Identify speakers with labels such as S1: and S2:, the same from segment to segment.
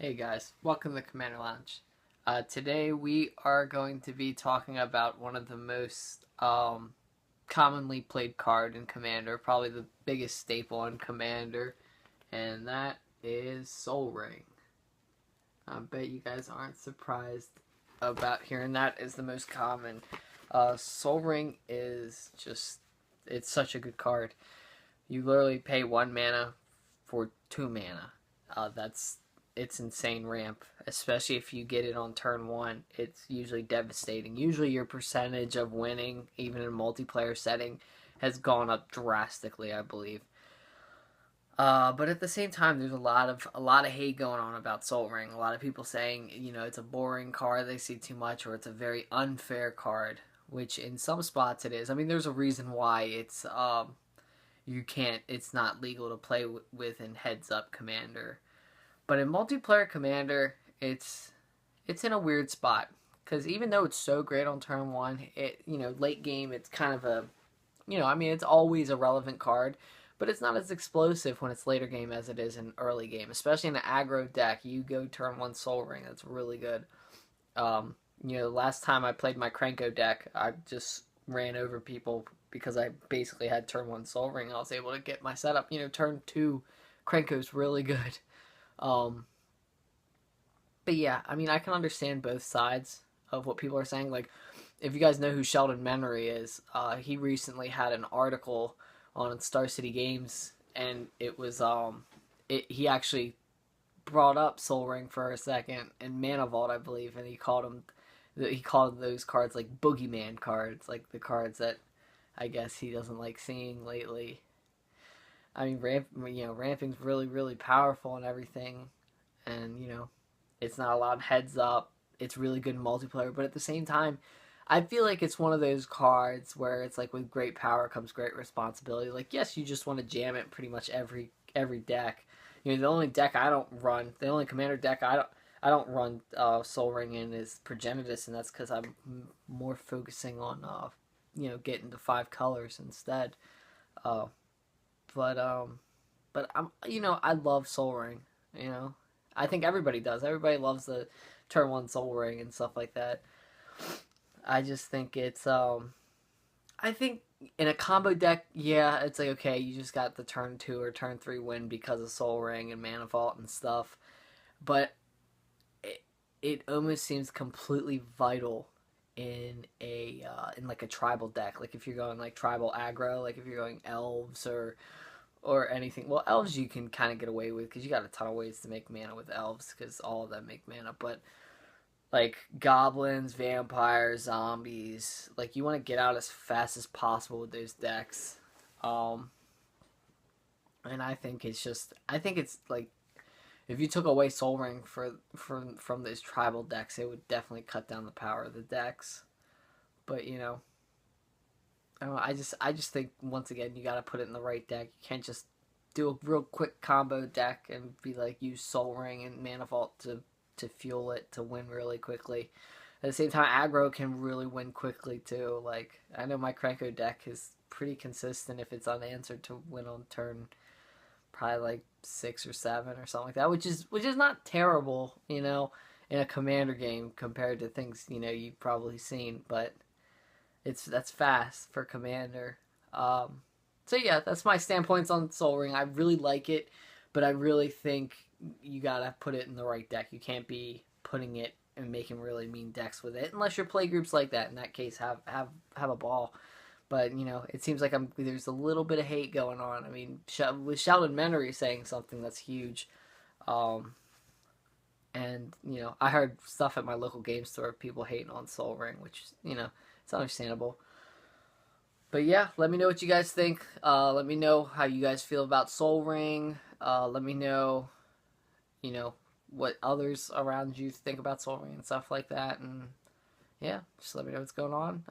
S1: Hey guys, welcome to the Commander Lounge. Today we are going to be talking about one of the most commonly played card in Commander, probably the biggest staple in Commander, and that is Soul Ring. I bet you guys aren't surprised about hearing that is the most common. Soul Ring is it's such a good card. You literally pay 1 mana for 2 mana. It's insane ramp, especially if you get it on turn one. It's usually devastating. Usually your percentage of winning, even in a multiplayer setting, has gone up drastically, I believe. But at the same time, there's a lot of hate going on about Soul Ring. A lot of people saying, it's a boring card, they see too much, or it's a very unfair card, which in some spots it is. I mean, there's a reason why it's not legal to play with in Heads Up Commander. But in multiplayer Commander, it's in a weird spot because even though it's so great on turn one, late game it's kind of it's always a relevant card, but it's not as explosive when it's later game as it is in early game. Especially in an aggro deck, you go turn one Soul Ring, that's really good. Last time I played my Krenko deck, I just ran over people because I basically had turn one Soul Ring. I was able to get my setup. Turn two Krenko's really good. But yeah, I mean, I can understand both sides of what people are saying. Like, if you guys know who Sheldon Memory is, he recently had an article on Star City Games, and it was he actually brought up Soul Ring for a second and Mana Vault, I believe, and he called those cards like boogeyman cards, like the cards that I guess he doesn't like seeing lately. I mean, ramping's really, really powerful and everything, and it's not a lot of heads up. It's really good in multiplayer, but at the same time, I feel like it's one of those cards where it's like with great power comes great responsibility. Like, yes, you just want to jam it pretty much every deck. The only deck I don't run, the only commander deck I don't run Soul Ring in is Progenitus, and that's because I'm more focusing on getting to 5 colors instead. Uh, but I love Soul Ring. I think everybody does. Everybody loves the turn one Soul Ring and stuff like that. I just think it's I think in a combo deck, yeah, it's like okay, you just got the turn two or turn three win because of Soul Ring and Mana Vault and stuff. But it almost seems completely vital in like a tribal deck. Like if you're going like tribal aggro, like if you're going elves or anything. Well, elves you can kind of get away with because you got a ton of ways to make mana with elves because all of them make mana. But like goblins, vampires, zombies, like you want to get out as fast as possible with those decks. And I think it's like if you took away Soul Ring from those tribal decks, it would definitely cut down the power of the decks. But I don't know, I just think once again you got to put it in the right deck. You can't just do a real quick combo deck and be like use Soul Ring and Mana Vault to fuel it to win really quickly. At the same time, aggro can really win quickly too. Like I know my Krenko deck is pretty consistent if it's unanswered to win on turn probably like 6 or 7 or something like that, which is not terrible, in a commander game compared to things you've probably seen, but that's fast for commander. So yeah, that's my standpoints on Soul Ring. I really like it, but I really think you gotta put it in the right deck. You can't be putting it and making really mean decks with it unless your play groups like that. In that case, have a ball. But it seems like there's a little bit of hate going on. I mean, with Sheldon Memory saying something that's huge, and I heard stuff at my local game store, people hating on Soul Ring, which it's understandable. But yeah, let me know what you guys think. Let me know how you guys feel about Soul Ring. Let me know, what others around you think about Soul Ring and stuff like that. And yeah, just let me know what's going on.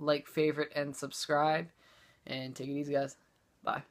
S1: Like, favorite, and subscribe. And take it easy, guys. Bye.